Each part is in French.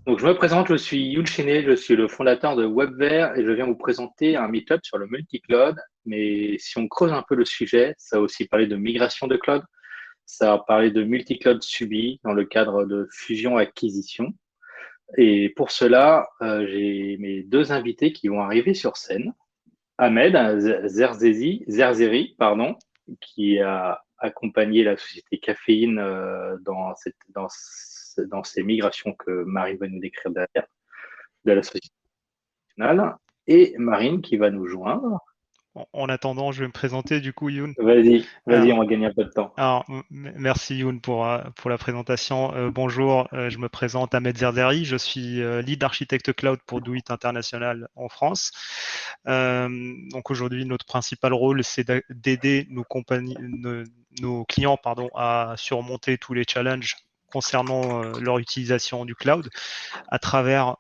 Donc, je me présente, je suis Youn Chenet, je suis le fondateur de WebVer et je viens vous présenter un meet-up sur le multi-cloud. Mais si on creuse un peu le sujet, ça va aussi parler de migration de cloud, ça va parler de multi-cloud subi dans le cadre de fusion-acquisition. Et pour cela, j'ai mes deux invités qui vont arriver sur scène. Ahmed Zerzeri, pardon, qui a accompagné la société Caféine dans ces migrations que Marine va nous décrire derrière, de la société nationale, et Marine qui va nous joindre. En attendant, je vais me présenter du coup, Youn. Vas-y, on Alors, va gagner un peu de temps. merci Youn pour la présentation. Bonjour, je me présente Ahmed Zerzeri, je suis lead architecte cloud pour Do-It International en France. Donc aujourd'hui, notre principal rôle, c'est d'aider nos clients à surmonter tous les challenges concernant leur utilisation du cloud à travers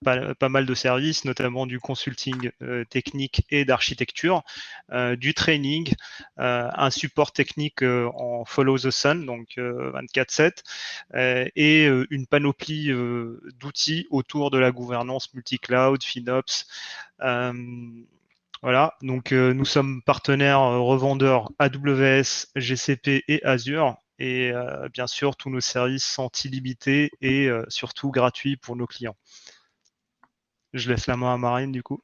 pas mal de services, notamment du consulting technique et d'architecture, du training, un support technique en Follow the Sun, donc 24/7, et une panoplie d'outils autour de la gouvernance multi-cloud, FinOps. Euh, voilà, donc nous sommes partenaires revendeurs AWS, GCP et Azure. Et bien sûr, tous nos services sont illimités et surtout gratuits pour nos clients. Je laisse la main à Marine du coup.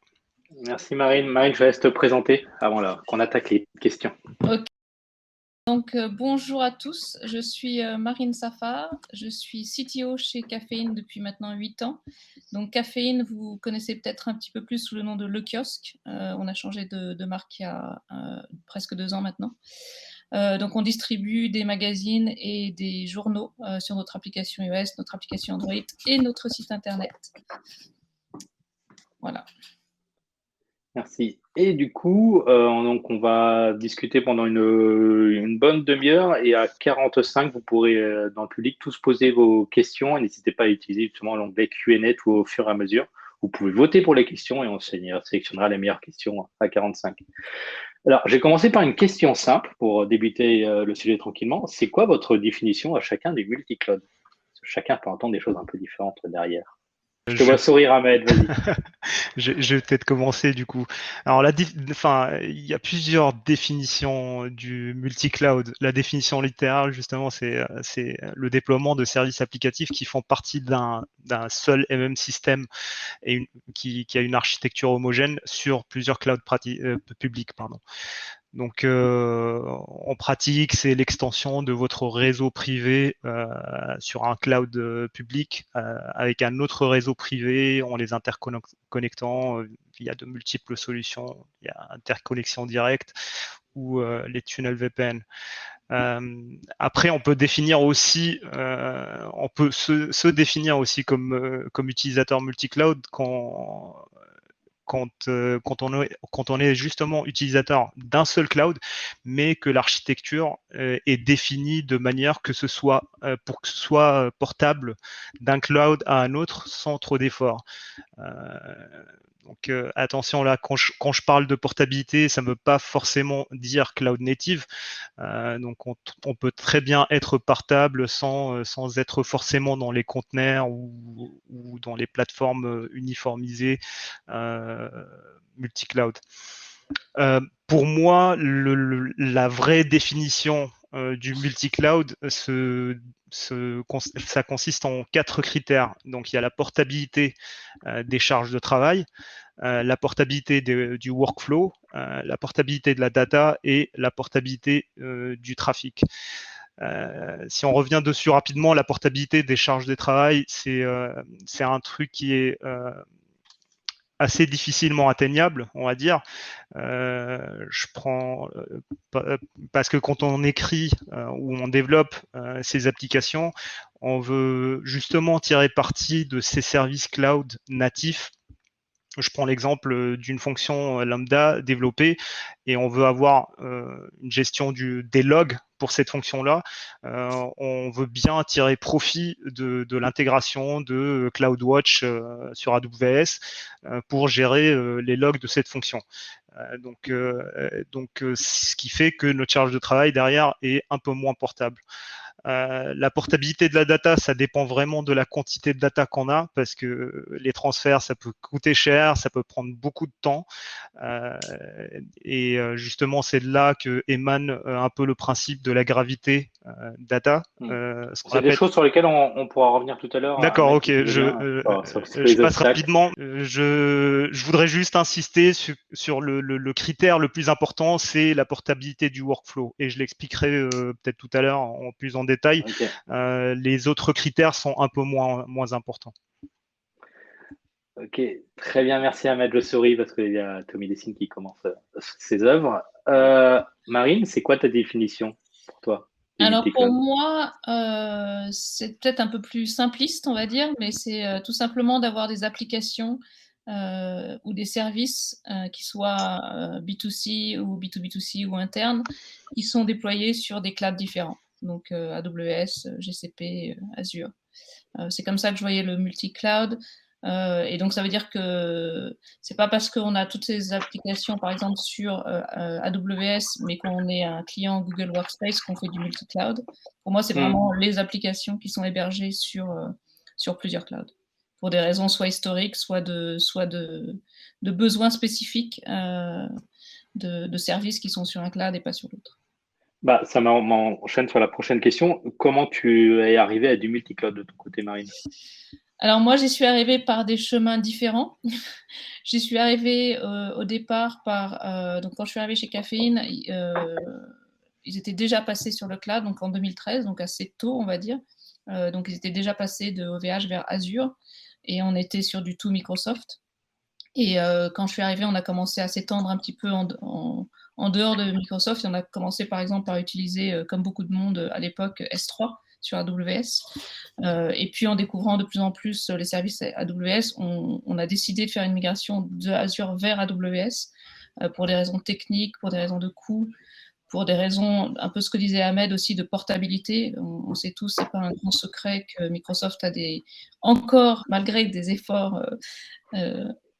Merci Marine. Marine, je vais te présenter avant qu'on attaque les questions. Ok. Donc, bonjour à tous, je suis Marine Safar, je suis CTO chez Caféine depuis maintenant 8 ans. Donc Caféine, vous connaissez peut-être un petit peu plus sous le nom de Le Kiosque. On a changé de marque il y a presque 2 ans maintenant. Donc on distribue des magazines et des journaux sur notre application iOS, notre application Android et notre site internet. Voilà. Merci. Et du coup, donc on va discuter pendant une bonne demi-heure et à 45, vous pourrez dans le public tous poser vos questions et n'hésitez pas à utiliser justement l'onglet Q&A tout au fur et à mesure. Vous pouvez voter pour les questions et on sélectionnera les meilleures questions à 45. Alors, j'ai commencé par une question simple pour débuter le sujet tranquillement. C'est quoi votre définition à chacun des multi-clouds? Chacun peut entendre des choses un peu différentes derrière. Je te Je, vois sourire, Ahmed, vas-y. je vais peut-être commencer du coup. Alors, il y a plusieurs définitions du multi-cloud. La définition littérale, justement, c'est le déploiement de services applicatifs qui font partie d'un seul et même système et qui a une architecture homogène sur plusieurs clouds publics. Pardon. Donc, en pratique, c'est l'extension de votre réseau privé sur un cloud public avec un autre réseau privé en les interconnectant via de multiples solutions. Il y a interconnexion directe ou les tunnels VPN. Après, on peut définir aussi, on peut se définir aussi comme utilisateur multi-cloud quand on est justement utilisateur d'un seul cloud, mais que l'architecture est définie de manière que ce soit pour que ce soit portable d'un cloud à un autre sans trop d'efforts. Donc attention là, quand je parle de portabilité, ça ne veut pas forcément dire cloud native. Donc on peut très bien être portable sans être forcément dans les conteneurs ou dans les plateformes uniformisées multi-cloud. Pour moi, la vraie définition du multi-cloud, ça consiste en 4 critères. Donc, il y a la portabilité des charges de travail, la portabilité du workflow, la portabilité de la data et la portabilité du trafic. Si on revient dessus rapidement, la portabilité des charges de travail, c'est un truc qui est assez difficilement atteignable, on va dire. Je prends parce que quand on écrit ou on développe ces applications, on veut justement tirer parti de ces services cloud natifs. Je prends l'exemple d'une fonction lambda développée et on veut avoir une gestion des logs pour cette fonction-là. On veut bien tirer profit de l'intégration de CloudWatch sur AWS pour gérer les logs de cette fonction. Donc, ce qui fait que notre charge de travail derrière est un peu moins portable. La portabilité de la data, ça dépend vraiment de la quantité de data qu'on a, parce que les transferts, ça peut coûter cher, ça peut prendre beaucoup de temps. Et justement, c'est de là que émane un peu le principe de la gravité data. C'est des choses sur lesquelles on pourra revenir tout à l'heure. D'accord, Ahmed, ok. si tu veux bien, sur Je les passe obstacles. rapidement. Je voudrais juste insister sur le critère le plus important, c'est la portabilité du workflow. Et je l'expliquerai peut-être tout à l'heure en plus en détail. Okay. Les autres critères sont un peu moins importants. Ok, très bien, merci Ahmed. Je souris parce qu'il y a Tommy Lessing qui commence ses œuvres. Marine, c'est quoi ta définition pour toi? Alors pour moi, c'est peut-être un peu plus simpliste, on va dire, mais c'est tout simplement d'avoir des applications ou des services qui soient B2C ou B2B2C ou internes, qui sont déployés sur des clouds différents. Donc AWS, GCP, Azure. C'est comme ça que je voyais le multi-cloud. Et donc, ça veut dire que c'est pas parce qu'on a toutes ces applications, par exemple, sur AWS, mais qu'on est un client Google Workspace qu'on fait du multi-cloud. Pour moi, c'est vraiment les applications qui sont hébergées sur plusieurs clouds, pour des raisons soit historiques, soit de besoins spécifiques de services qui sont sur un cloud et pas sur l'autre. Bah, ça m'enchaîne sur la prochaine question. Comment tu es arrivé à du multi-cloud de ton côté, Marine? Alors moi, j'y suis arrivée par des chemins différents. J'y suis arrivée au départ par... donc quand je suis arrivée chez Caféine, ils étaient déjà passés sur le cloud, donc en 2013, donc assez tôt, on va dire. Donc ils étaient déjà passés de OVH vers Azure et on était sur du tout Microsoft. Et quand je suis arrivée, on a commencé à s'étendre un petit peu en dehors de Microsoft. Et on a commencé par exemple par utiliser, comme beaucoup de monde à l'époque, S3 sur AWS. Et puis en découvrant de plus en plus les services AWS, on a décidé de faire une migration de Azure vers AWS pour des raisons techniques, pour des raisons de coût, pour des raisons, un peu ce que disait Ahmed aussi, de portabilité. On sait tous, c'est pas un grand secret que Microsoft a encore, malgré des efforts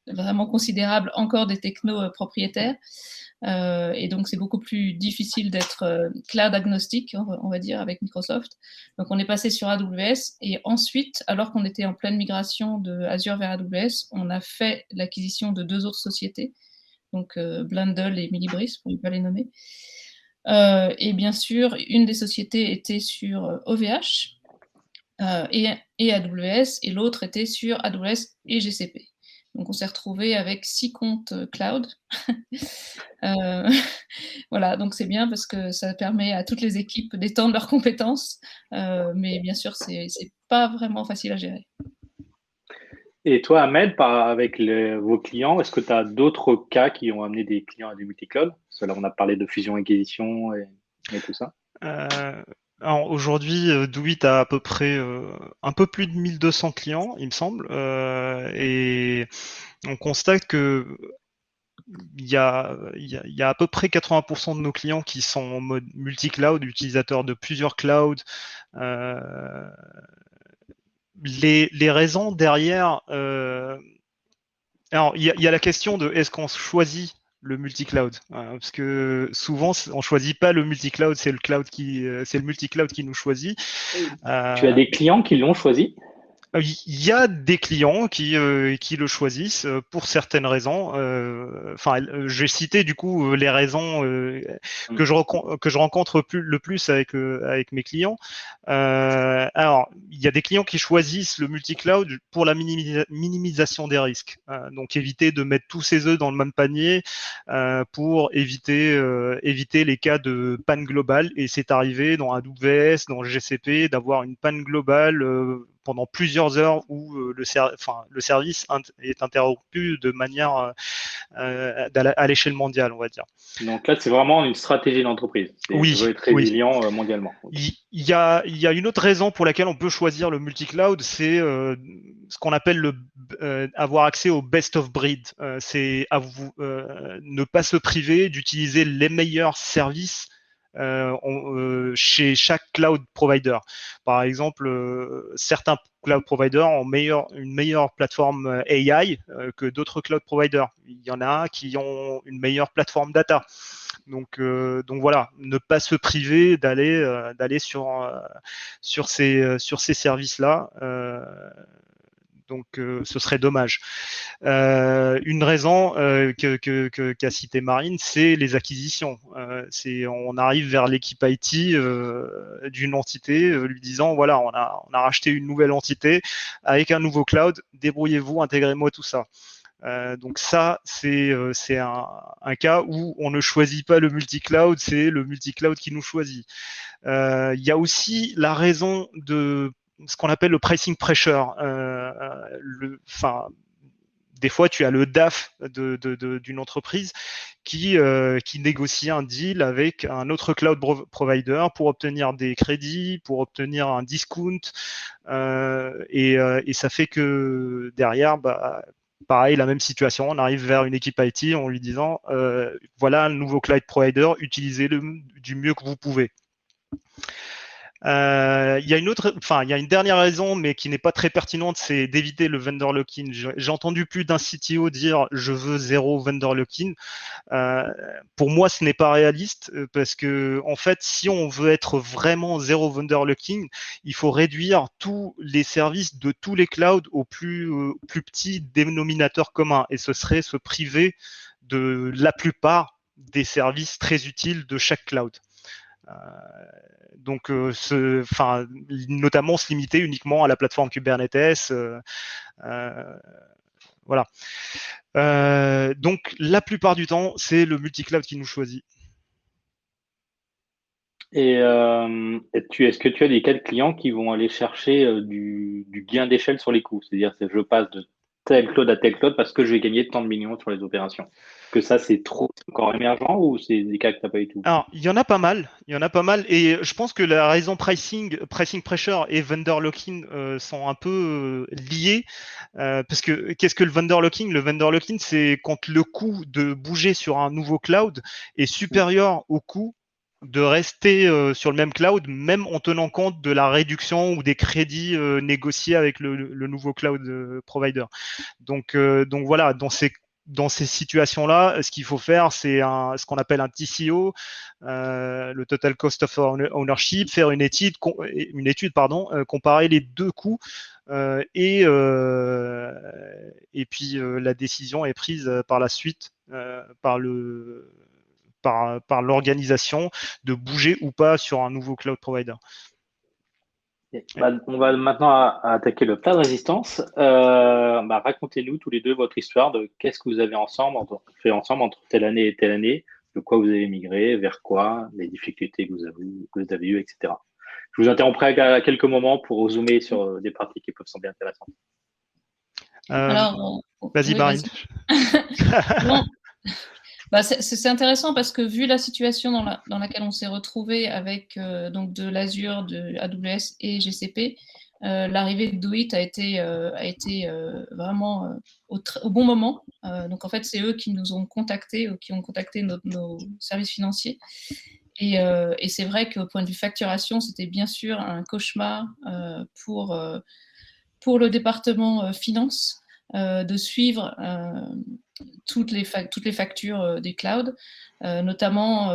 vraiment considérables, encore des technos propriétaires. Et donc, c'est beaucoup plus difficile d'être cloud agnostique, on va dire, avec Microsoft. Donc, on est passé sur AWS. Et ensuite, alors qu'on était en pleine migration de Azure vers AWS, on a fait l'acquisition de 2 autres sociétés, donc Blundell et Millibris, pour ne pas les nommer. Et bien sûr, une des sociétés était sur OVH et AWS, et l'autre était sur AWS et GCP. Donc, on s'est retrouvé avec 6 comptes cloud. Voilà, donc c'est bien parce que ça permet à toutes les équipes d'étendre leurs compétences, mais bien sûr, c'est pas vraiment facile à gérer. Et toi, Ahmed, avec vos clients, est-ce que tu as d'autres cas qui ont amené des clients à du multi-cloud? Parce que là, on a parlé de fusion-acquisition et tout ça. Alors aujourd'hui, Doit a à peu près un peu plus de 1200 clients, il me semble, et on constate que il y a à peu près 80% de nos clients qui sont en mode multi-cloud, utilisateurs de plusieurs clouds. Les raisons derrière, alors il y a la question de est-ce qu'on choisit le multi-cloud, parce que souvent on choisit pas le multi-cloud, c'est le multi-cloud qui nous choisit. Tu as des clients qui l'ont choisi? Il y a des clients qui le choisissent pour certaines raisons. Enfin, je vais citer du coup les raisons que je rencontre le plus avec mes clients. Alors, il y a des clients qui choisissent le multi-cloud pour la minimisation des risques. Donc, éviter de mettre tous ses œufs dans le même panier pour éviter les cas de panne globale. Et c'est arrivé dans AWS, dans GCP, d'avoir une panne globale pendant plusieurs heures où le service est interrompu de manière à l'échelle mondiale, on va dire. Donc là, c'est vraiment une stratégie d'entreprise. Oui, je veux être résilient mondialement. Okay. Il y a une autre raison pour laquelle on peut choisir le multi-cloud, c'est ce qu'on appelle avoir accès au best of breed. C'est ne pas se priver d'utiliser les meilleurs services chez chaque cloud provider. Par exemple, certains cloud providers ont une meilleure plateforme AI que d'autres cloud providers. Il y en a qui ont une meilleure plateforme data. Donc voilà, ne pas se priver d'aller sur ces services-là. Donc ce serait dommage. Une raison qu'a cité Marine, c'est les acquisitions. On arrive vers l'équipe IT d'une entité lui disant voilà, on a racheté une nouvelle entité avec un nouveau cloud, débrouillez-vous, intégrez-moi tout ça. Donc ça, c'est un cas où on ne choisit pas le multi-cloud, c'est le multi-cloud qui nous choisit. Il y a aussi la raison de ce qu'on appelle le pricing pressure. Des fois, tu as le DAF d'une entreprise qui négocie un deal avec un autre cloud provider pour obtenir des crédits, pour obtenir un discount. Et ça fait que derrière, pareil, la même situation, on arrive vers une équipe IT en lui disant voilà un nouveau cloud provider, utilisez-le du mieux que vous pouvez. Il y a une dernière raison, mais qui n'est pas très pertinente, c'est d'éviter le vendor lock-in. J'ai entendu plus d'un CTO dire je veux 0 vendor lock-in. Pour moi, ce n'est pas réaliste parce que en fait, si on veut être vraiment 0 vendor lock-in, il faut réduire tous les services de tous les clouds au plus petit dénominateur commun, et ce serait se priver de la plupart des services très utiles de chaque cloud. Donc, notamment se limiter uniquement à la plateforme Kubernetes. Voilà. Donc, la plupart du temps, c'est le multi-cloud qui nous choisit. Et est-ce que tu as des cas de clients qui vont aller chercher du gain d'échelle sur les coûts? C'est-à-dire que je passe de tel cloud à tel cloud parce que je vais gagner tant de millions sur les opérations. Est-ce que ça, c'est encore émergent ou c'est des cas que tu n'as pas du tout? Alors, il y en a pas mal, et je pense que la raison pricing pressure et vendor lock-in sont un peu liés, parce que qu'est-ce que le vendor lock-in? Le vendor lock-in, c'est quand le coût de bouger sur un nouveau cloud est supérieur au coût de rester sur le même cloud, même en tenant compte de la réduction ou des crédits négociés avec le nouveau cloud provider. Donc voilà, dans ces situations-là, ce qu'il faut faire, c'est ce qu'on appelle un TCO, le Total Cost of Ownership, faire une étude, comparer les deux coûts, et puis la décision est prise par la suite par l'organisation de bouger ou pas sur un nouveau cloud provider. On va maintenant attaquer le plat de résistance. Racontez-nous tous les deux votre histoire de qu'est-ce que vous avez fait ensemble entre telle année et telle année, de quoi vous avez migré, vers quoi, les difficultés que vous avez eues, etc. Je vous interromprai à quelques moments pour zoomer sur des parties qui peuvent sembler intéressantes. Alors, vas-y, Marine. Bon. C'est intéressant parce que vu la situation dans laquelle on s'est retrouvé avec donc de l'Azure, de AWS et GCP, l'arrivée de Do It a été vraiment au bon moment. Donc en fait, c'est eux qui nous ont contactés, ou qui ont contacté nos services financiers. Et c'est vrai qu'au point de vue facturation, c'était bien sûr un cauchemar pour le département finance de suivre toutes les factures des clouds, notamment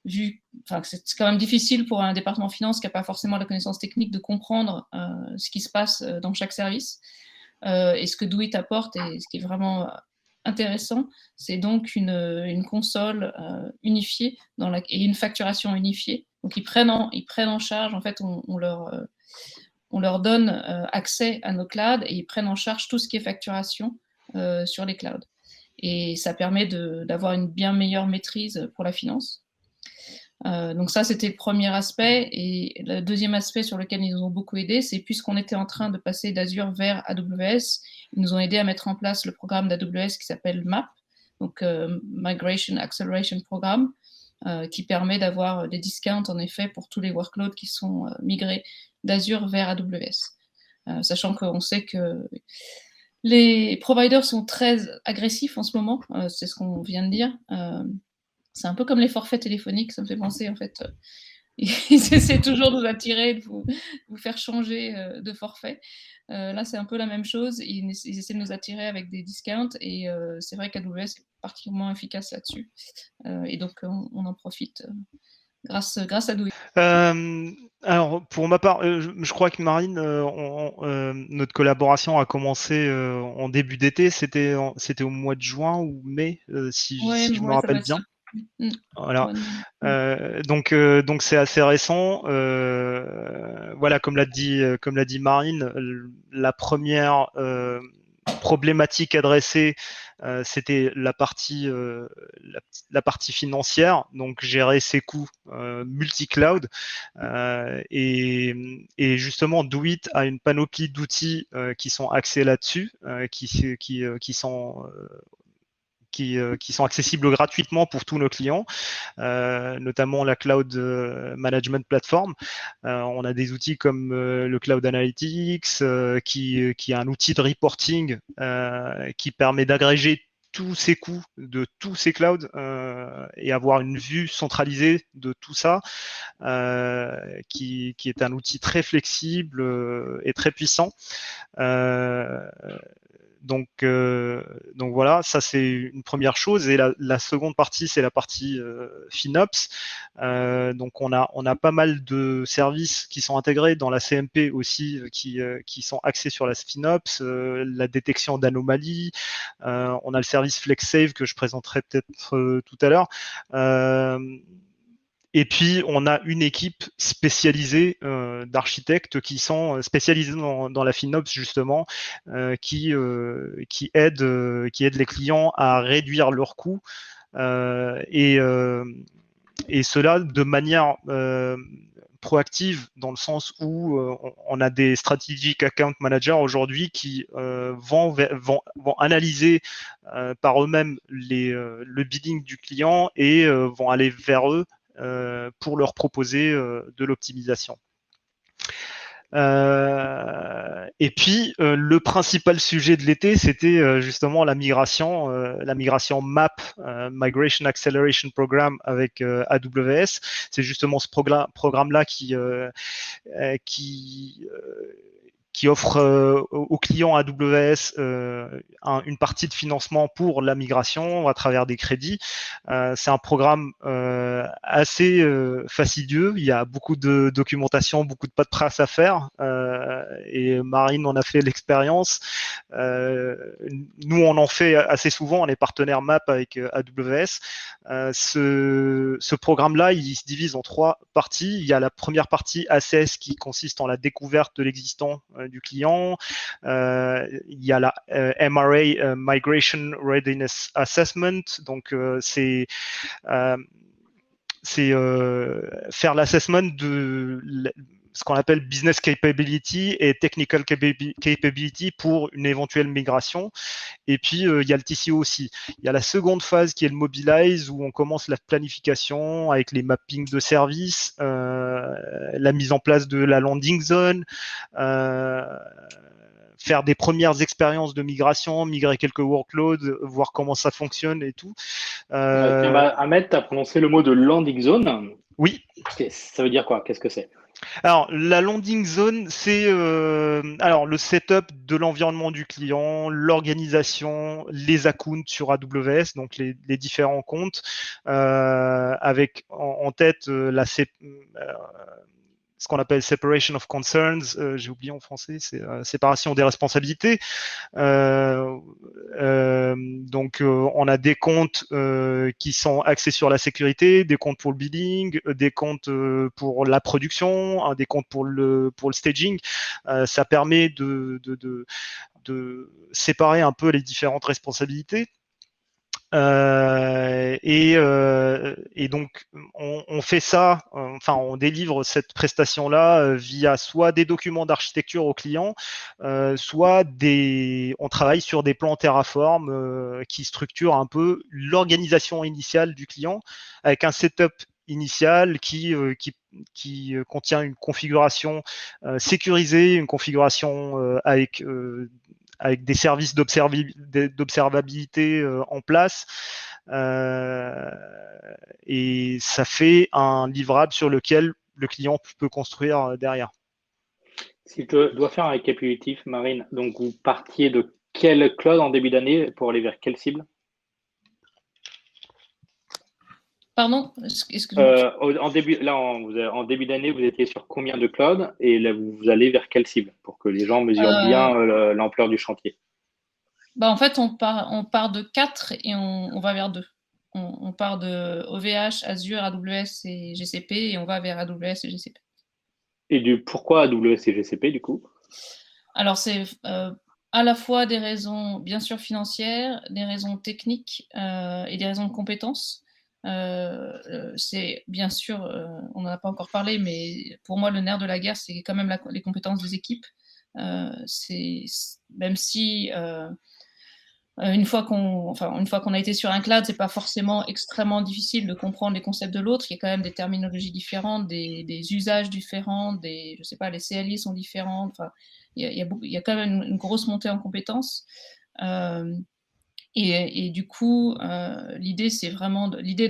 c'est quand même difficile pour un département finance qui n'a pas forcément la connaissance technique de comprendre ce qui se passe dans chaque service. Et ce que Do It apporte, et ce qui est vraiment intéressant, c'est donc une console unifiée et une facturation unifiée. Donc ils prennent en charge, en fait, on leur donne accès à nos clouds et ils prennent en charge tout ce qui est facturation sur les clouds. Et ça permet d'avoir une bien meilleure maîtrise pour la finance. Donc ça, c'était le premier aspect. Et le deuxième aspect sur lequel ils nous ont beaucoup aidé, c'est puisqu'on était en train de passer d'Azure vers AWS, ils nous ont aidé à mettre en place le programme d'AWS qui s'appelle MAP, donc Migration Acceleration Program, qui permet d'avoir des discounts, en effet, pour tous les workloads qui sont migrés d'Azure vers AWS. Sachant qu'on sait que les providers sont très agressifs en ce moment, c'est ce qu'on vient de dire. C'est un peu comme les forfaits téléphoniques, ça me fait penser, en fait. ils essaient toujours de vous attirer, de vous faire changer de forfait. Là, c'est un peu la même chose. Ils essaient de nous attirer avec des discounts et c'est vrai qu'AWS est particulièrement efficace là-dessus. Et donc, on en profite grâce à Douy. Alors, pour ma part, je crois que Marine, notre collaboration a commencé en début d'été. C'était au mois de juin ou mai, si je me Ouais, ça doit rappelle être ça. bien. Mmh. Voilà. Ouais, mmh. Donc c'est assez récent. Voilà, comme l'a dit Marine, la première problématique adressée, c'était la partie financière, donc gérer ses coûts multi-cloud. Et justement, Doit a une panoplie d'outils qui sont axés là-dessus, qui sont accessibles gratuitement pour tous nos clients, notamment la Cloud Management Platform. On a des outils comme le Cloud Analytics, qui est un outil de reporting qui permet d'agréger tous ces coûts de tous ces clouds et avoir une vue centralisée de tout ça, qui est un outil très flexible et très puissant. Donc voilà, ça c'est une première chose. Et la seconde partie, c'est la partie FinOps. Donc on a pas mal de services qui sont intégrés dans la CMP aussi, qui sont axés sur la FinOps, la détection d'anomalies. On a le service FlexSave que je présenterai peut-être tout à l'heure. Et puis, on a une équipe spécialisée d'architectes qui sont spécialisés dans la FinOps, justement, qui aident les clients à réduire leurs coûts et cela de manière proactive, dans le sens où on a des strategic account managers aujourd'hui qui vont analyser par eux-mêmes le bidding du client et vont aller vers eux pour leur proposer de l'optimisation. Et puis, le principal sujet de l'été, c'était justement la migration MAP, Migration Acceleration Program, avec AWS. C'est justement ce programme-là qui offre aux clients AWS une partie de financement pour la migration à travers des crédits. C'est un programme assez fastidieux. Il y a beaucoup de documentation, beaucoup de paperasse à faire. Et Marine en a fait l'expérience. Nous, on en fait assez souvent. On est partenaire MAP avec AWS. Ce programme-là, il se divise en 3 parties. Il y a la première partie ACS qui consiste en la découverte de l'existant du client. Il y a la MRA, Migration Readiness Assessment. Donc, c'est faire l'assessment de ce qu'on appelle business capability et technical capability pour une éventuelle migration. Et puis, il y a le TCO aussi. Il y a la seconde phase qui est le mobilize, où on commence la planification avec les mappings de services, la mise en place de la landing zone, faire des premières expériences de migration, migrer quelques workloads, voir comment ça fonctionne et tout. Tiens, Ahmed, tu as prononcé le mot de landing zone. Oui. Ça veut dire quoi? Qu'est-ce que c'est? Alors, la landing zone, c'est le setup de l'environnement du client, l'organisation, les accounts sur AWS, donc les différents comptes, avec en tête ce qu'on appelle separation of concerns, j'ai oublié en français, c'est séparation des responsabilités. Donc, on a des comptes qui sont axés sur la sécurité, des comptes pour le billing, des comptes pour la production, des comptes pour le staging. Ça permet de séparer un peu les différentes responsabilités. Et donc on fait ça, on délivre cette prestation-là via soit des documents d'architecture aux clients, soit on travaille sur des plans Terraform qui structurent un peu l'organisation initiale du client avec un setup initial qui contient une configuration sécurisée, une configuration avec des services d'observabilité en place. Et ça fait un livrable sur lequel le client peut construire derrière. Si je dois faire un récapitulatif, Marine, donc vous partiez de quel cloud en début d'année pour aller vers quelle cible? Pardon, excuse-moi. En début d'année, vous étiez sur combien de clouds et là, vous allez vers quelle cible pour que les gens mesurent bien l'ampleur du chantier? En fait, on part de 4 et on va vers 2. On part de OVH, Azure, AWS et GCP et on va vers AWS et GCP. Et pourquoi AWS et GCP du coup? Alors, c'est à la fois des raisons, bien sûr, financières, des raisons techniques et des raisons de compétences. C'est bien sûr, on n'en a pas encore parlé, mais pour moi, le nerf de la guerre, c'est quand même les compétences des équipes. Même si une fois qu'on a été sur un cloud, c'est pas forcément extrêmement difficile de comprendre les concepts de l'autre. Il y a quand même des terminologies différentes, des usages différents, je sais pas, les CLI sont différents. Enfin, il y a quand même une grosse montée en compétences. Et du coup, l'idée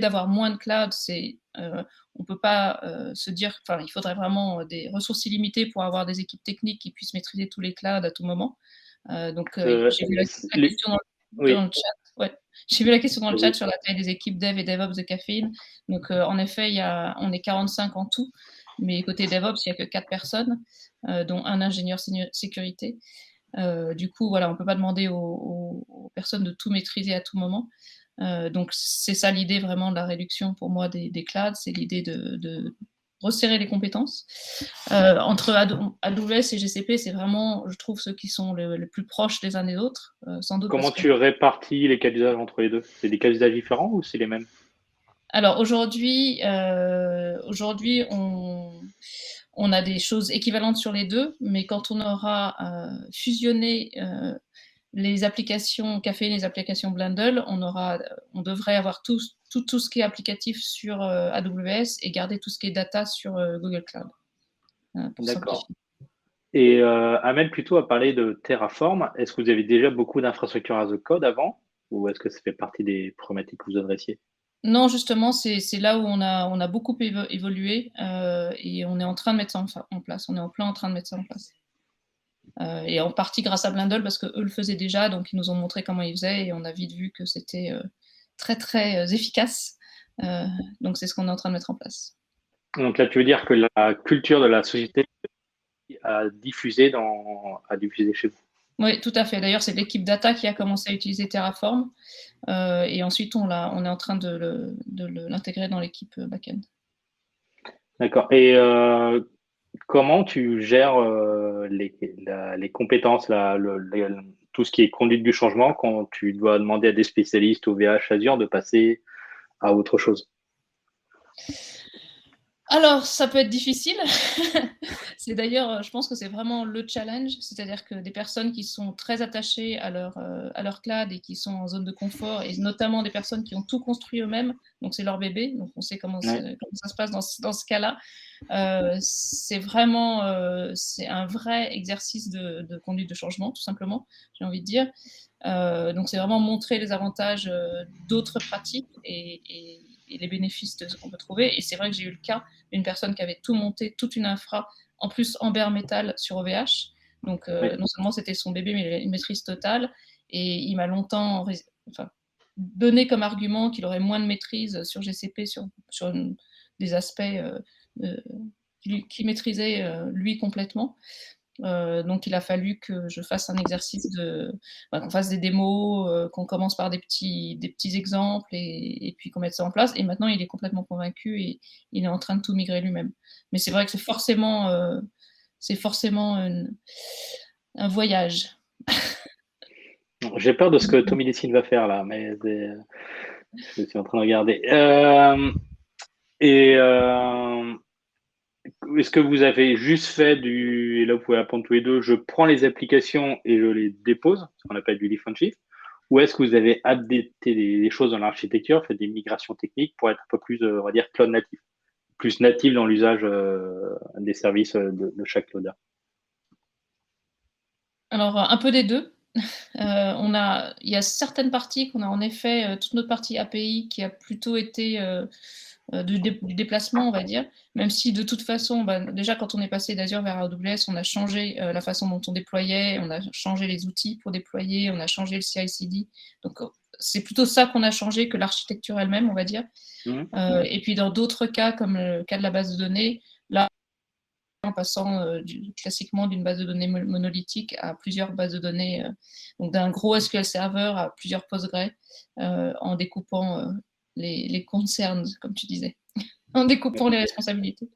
d'avoir moins de cloud, c'est on peut pas se dire, enfin, il faudrait vraiment des ressources illimitées pour avoir des équipes techniques qui puissent maîtriser tous les clouds à tout moment. J'ai vu la question dans Oui. le chat. Ouais. J'ai vu la question dans le chat Oui. sur la taille des équipes dev et DevOps de Caféine. Donc, en effet, on est 45 en tout, mais côté DevOps, il n'y a que 4 personnes, dont un ingénieur sécurité. Du coup, voilà, on ne peut pas demander aux personnes de tout maîtriser à tout moment. Donc, c'est ça l'idée vraiment de la réduction pour moi des clouds, c'est l'idée de resserrer les compétences. Entre AWS et GCP, c'est vraiment, je trouve, ceux qui sont les plus proches les uns des autres, sans doute. Comment tu répartis les cas d'usage entre les deux? C'est des cas d'usage différents ou c'est les mêmes? Alors aujourd'hui, on a des choses équivalentes sur les deux, mais quand on aura fusionné les applications Café et les applications Blundle, on devrait avoir tout ce qui est applicatif sur AWS et garder tout ce qui est data sur Google Cloud. Pour D'accord. simplifier. Et Amel plutôt a parlé de Terraform. Est-ce que vous avez déjà beaucoup d'infrastructures as a code avant ou est-ce que ça fait partie des problématiques que vous adressiez? Non, justement, c'est là où on a beaucoup évolué et on est en train de mettre ça en place. On est en plein en train de mettre ça en place. Et en partie grâce à Blundle parce qu'eux le faisaient déjà, donc ils nous ont montré comment ils faisaient et on a vite vu que c'était très très efficace. Donc c'est ce qu'on est en train de mettre en place. Donc là, tu veux dire que la culture de la société a diffusé chez vous? Oui, tout à fait. D'ailleurs, c'est l'équipe data qui a commencé à utiliser Terraform et ensuite on est en train de l'intégrer dans l'équipe backend. D'accord. Et comment tu gères les compétences, tout ce qui est conduite du changement quand tu dois demander à des spécialistes au VH Azure de passer à autre chose? Alors, ça peut être difficile. C'est d'ailleurs, je pense que c'est vraiment le challenge, c'est-à-dire que des personnes qui sont très attachées à leur cloud et qui sont en zone de confort, et notamment des personnes qui ont tout construit eux-mêmes, donc c'est leur bébé, donc on sait comment ça se passe dans ce cas-là. C'est vraiment c'est un vrai exercice de conduite de changement, tout simplement, j'ai envie de dire. Donc c'est vraiment montrer les avantages d'autres pratiques et les bénéfices de ce qu'on peut trouver. Et c'est vrai que j'ai eu le cas d'une personne qui avait tout monté, toute une infra, en plus en bare metal sur OVH. Donc non seulement c'était son bébé, mais il avait une maîtrise totale. Et il m'a longtemps donné comme argument qu'il aurait moins de maîtrise sur GCP, sur des aspects qu'il maîtrisait lui complètement. Donc il a fallu que je fasse un exercice qu'on fasse des démos, qu'on commence par des petits exemples et puis qu'on mette ça en place. Et maintenant, il est complètement convaincu et il est en train de tout migrer lui-même. Mais c'est vrai que c'est forcément un voyage. J'ai peur de ce que Tommy Dessine va faire là, mais je suis en train de regarder. Est-ce que vous avez juste fait et là vous pouvez apprendre tous les deux, je prends les applications et je les dépose, ce qu'on appelle du lift and shift, ou est-ce que vous avez updaté des choses dans l'architecture, fait des migrations techniques pour être un peu plus, on va dire, cloud natif, plus natif dans l'usage des services de chaque cloud? Alors, un peu des deux. Il y a certaines parties qu'on a en effet, toute notre partie API qui a plutôt été du déplacement, on va dire, même si de toute façon, déjà quand on est passé d'Azure vers AWS, on a changé la façon dont on déployait, on a changé les outils pour déployer, on a changé le CI/CD. Donc c'est plutôt ça qu'on a changé que l'architecture elle-même, on va dire. Et puis dans d'autres cas, comme le cas de la base de données, là, en passant classiquement d'une base de données monolithique à plusieurs bases de données, donc d'un gros SQL Server à plusieurs Postgre, en découpant les concerns, comme tu disais, en découpant les responsabilités.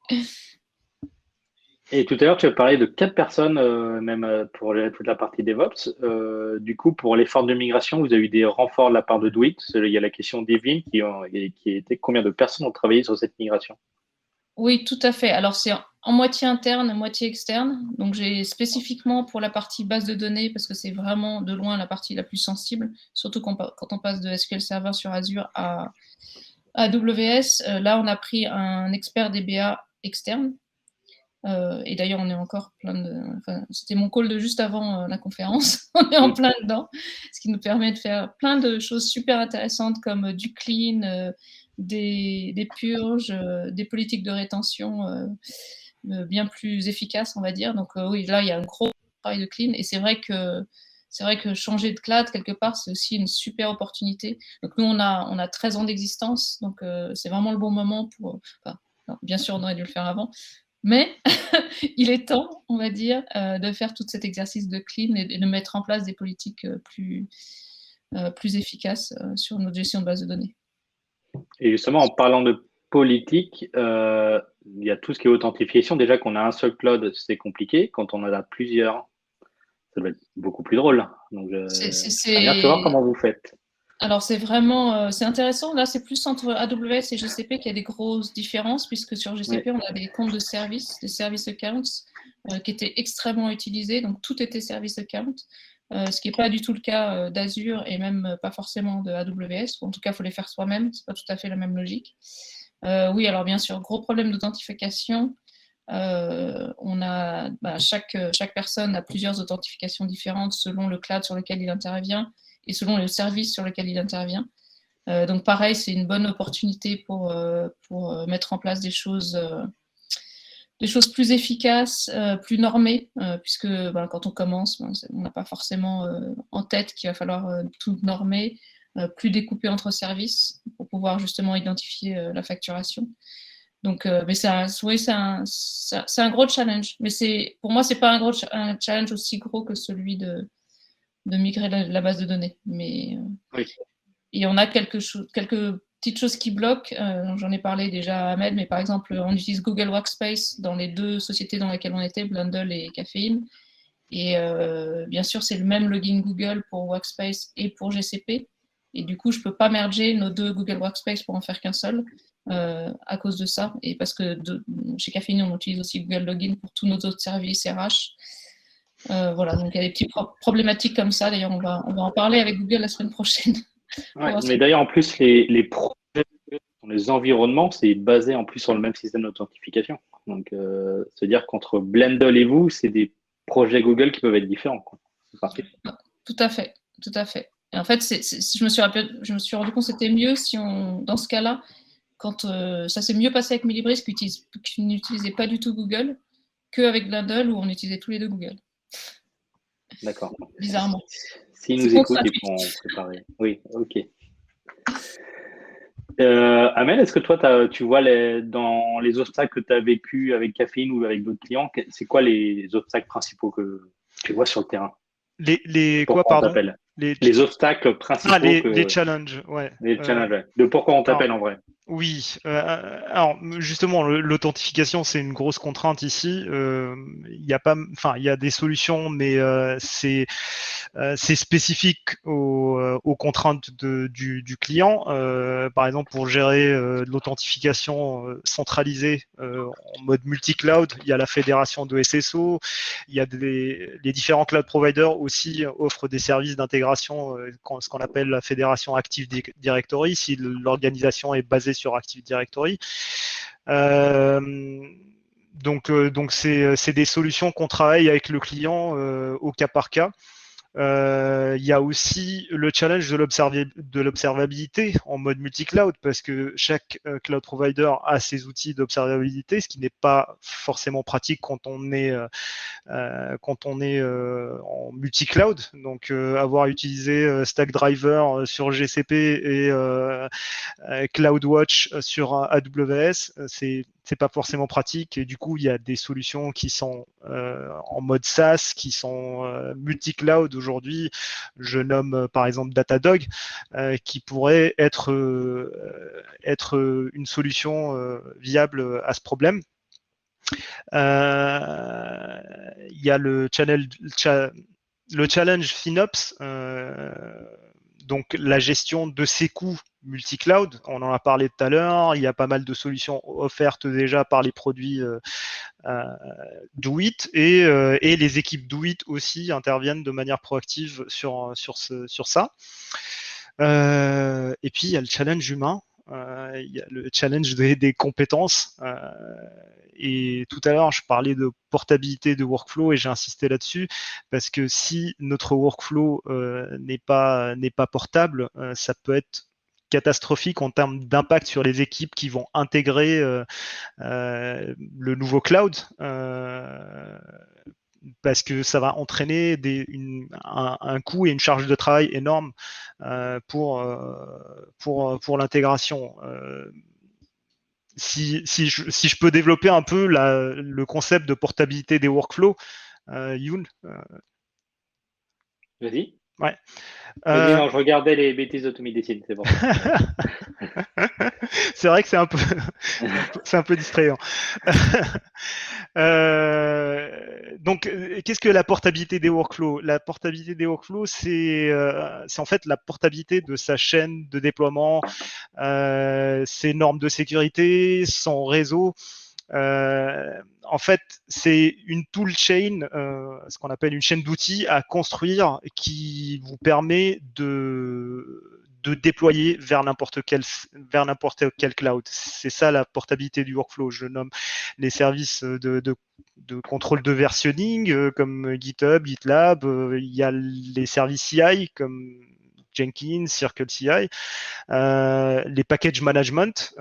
Et tout à l'heure, tu as parlé de 4 personnes, même pour toute la partie DevOps. Du coup, pour l'effort de migration, vous avez eu des renforts de la part de Doit. Il y a la question d'Evelyne qui était combien de personnes ont travaillé sur cette migration? Oui, tout à fait. Alors, c'est en moitié interne, moitié externe. Donc, j'ai spécifiquement pour la partie base de données, parce que c'est vraiment de loin la partie la plus sensible, surtout quand on passe de SQL Server sur Azure à AWS. Là, on a pris un expert DBA externe. Et d'ailleurs, on est encore plein de. Enfin, c'était mon call de juste avant la conférence. On est en plein dedans, ce qui nous permet de faire plein de choses super intéressantes comme du clean, des purges, des politiques de rétention bien plus efficaces, on va dire. Donc oui, là, il y a un gros travail de clean. Et c'est vrai que changer de cloud, quelque part, c'est aussi une super opportunité. Donc nous, on a 13 ans d'existence, donc c'est vraiment le bon moment pour. Enfin, non, bien sûr, on aurait dû le faire avant. Mais il est temps, on va dire, de faire tout cet exercice de clean et de mettre en place des politiques plus efficaces sur notre gestion de base de données. Et justement, en parlant de politique, il y a tout ce qui est authentification. Déjà qu'on a un seul cloud, c'est compliqué. Quand on en a plusieurs, ça doit être beaucoup plus drôle. Donc, j'aimerais bien savoir comment vous faites. Alors, c'est vraiment c'est intéressant. Là, c'est plus entre AWS et GCP qu'il y a des grosses différences, puisque sur GCP, on a des comptes de service, des service accounts, qui étaient extrêmement utilisés. Donc, tout était service account, ce qui n'est pas du tout le cas d'Azure et même pas forcément de AWS. En tout cas, il faut les faire soi-même. Ce n'est pas tout à fait la même logique. Oui, alors bien sûr, gros problème d'authentification. Chaque personne a plusieurs authentifications différentes selon le cloud sur lequel il intervient et selon le service sur lequel il intervient. Donc pareil, c'est une bonne opportunité pour mettre en place des choses plus efficaces, plus normées, puisque quand on commence, on n'a pas forcément en tête qu'il va falloir tout normer, plus découper entre services pour pouvoir justement identifier la facturation. Donc, mais c'est un gros challenge. Mais pour moi, c'est pas un challenge aussi gros que celui de migrer la base de données. Mais oui. Et on a quelques petites choses qui bloquent. J'en ai parlé déjà à Ahmed, mais par exemple, on utilise Google Workspace dans les deux sociétés dans lesquelles on était, Blundell et Caffeine. Et bien sûr, c'est le même login Google pour Workspace et pour GCP. Et du coup, je ne peux pas merger nos deux Google Workspace pour en faire qu'un seul à cause de ça. Et parce que chez Caffeine, on utilise aussi Google Login pour tous nos autres services RH. Voilà, donc il y a des petites problématiques comme ça. D'ailleurs, on va en parler avec Google la semaine prochaine. Ouais, mais d'ailleurs, en plus, les projets, les environnements, c'est basé en plus sur le même système d'authentification. Donc, c'est-à-dire qu'entre Blendle et vous, c'est des projets Google qui peuvent être différents. C'est parfait. Tout à fait, tout à fait. Et en fait, je me suis rendu compte que c'était mieux si dans ce cas-là, quand ça s'est mieux passé avec Millibris qui n'utilisait pas du tout Google qu'avec Blendle où on utilisait tous les deux Google. D'accord. Bizarrement. S'ils nous écoutent, ils pourront préparer. Oui, ok. Amel, est-ce que toi, tu vois dans les obstacles que tu as vécu avec Caffeine ou avec d'autres clients, c'est quoi les obstacles principaux que tu vois sur le terrain? Quoi, pardon? Les obstacles principaux. Les challenges, ouais. Les challenges, ouais. De pourquoi on t'appelle en vrai? Oui, alors justement, l'authentification, c'est une grosse contrainte ici. Il y a des solutions, mais c'est spécifique aux contraintes du client. Par exemple, pour gérer l'authentification centralisée en mode multi-cloud, il y a la fédération de SSO, il y a les différents cloud providers aussi offrent des services d'intégration, ce qu'on appelle la fédération Active Directory, si l'organisation est basée sur Active Directory. Donc c'est des solutions qu'on travaille avec le client au cas par cas. Il y a aussi le challenge de l'observabilité en mode multi-cloud, parce que chaque cloud provider a ses outils d'observabilité, ce qui n'est pas forcément pratique quand on est en multi-cloud. Donc, avoir utilisé Stackdriver sur GCP et CloudWatch sur AWS, c'est pas forcément pratique. Et du coup, il y a des solutions qui sont en mode SaaS, qui sont multi-cloud aujourd'hui. Je nomme par exemple Datadog, qui pourrait être une solution viable à ce problème. Il y a le challenge FinOps, donc la gestion de ces coûts multi-cloud. On en a parlé tout à l'heure. Il y a pas mal de solutions offertes déjà par les produits Do-It, et les équipes Do-It aussi interviennent de manière proactive sur ça. Et puis il y a le challenge humain. Il y a le challenge des compétences. Et tout à l'heure, je parlais de portabilité de workflow et j'ai insisté là-dessus parce que si notre workflow n'est pas portable, ça peut être catastrophique en termes d'impact sur les équipes qui vont intégrer le nouveau cloud. Parce que ça va entraîner un coût et une charge de travail énorme pour l'intégration. Si je peux développer un peu le concept de portabilité des workflows, Youn. Vas-y. Ouais. Vas-y, non, je regardais les bêtises d'automédecine, c'est bon. C'est vrai que c'est un peu distrayant. Donc, qu'est-ce que la portabilité des workflows? La portabilité des workflows, c'est en fait la portabilité de sa chaîne de déploiement, ses normes de sécurité, son réseau. En fait, c'est une tool chain, ce qu'on appelle une chaîne d'outils à construire qui vous permet de déployer vers n'importe quel cloud. C'est ça la portabilité du workflow. Je nomme les services de contrôle de versionning comme GitHub, GitLab. Il y a les services CI comme Jenkins, CircleCI, les package management.